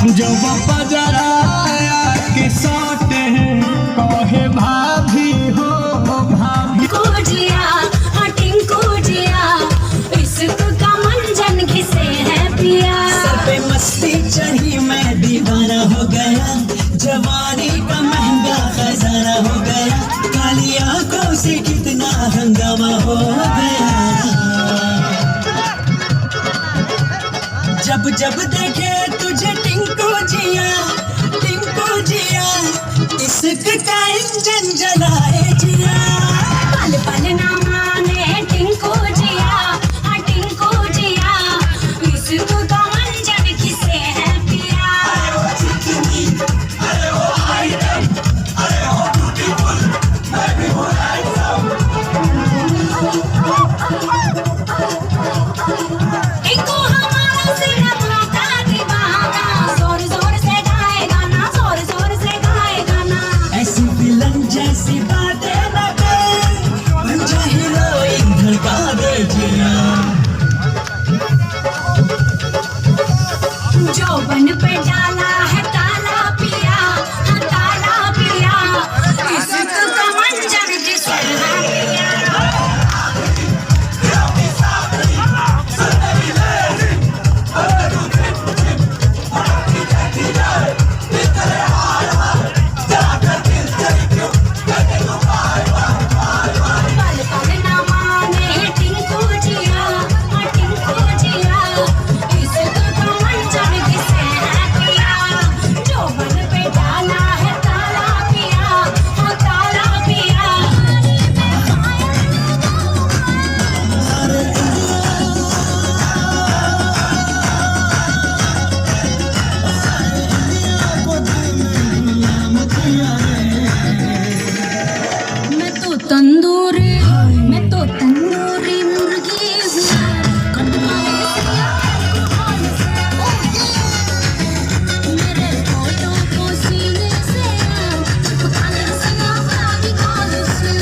जब बजरा के साटे कहे भाभी हो भाभी को जिया टिंकू जिया इश्क का मंजन किसे है पिया। सर पे मस्ती चढ़ी मैं दीवाना हो गया, जवानी का महंगा खजाना हो गया, काली आंखों से कितना हंगामा हो गया। जब जब देखे तुझे टिंकू जिया इश्क का इंजन जलाए जिया। पल पल ना माने टिंकू जिया इश्क का मंजन किसे है पिया। टिंकू हमारा सिनेमा का दीवाना, जोर जोर से गाए गाना, जोर जोर से गाए गाना। ऐसी विलन जैसी बातें न कर, बन जा हीरोइन धड़का दे जिया। जौबन पे डाला है ताला पिया, हाँ ताला पिया इश्क का मंजर जिसे है पिया। पल पल ना माने टिंकू जिया इश्क का मंजर किसे है पिया। जौबन पे डाला है ताला पिया, हाँ ताला पिया। मैं तो तंदूरी मुर्गी हूँ। मेरे फोटो को सीने से चिपकाने सना भाभी कॉल से।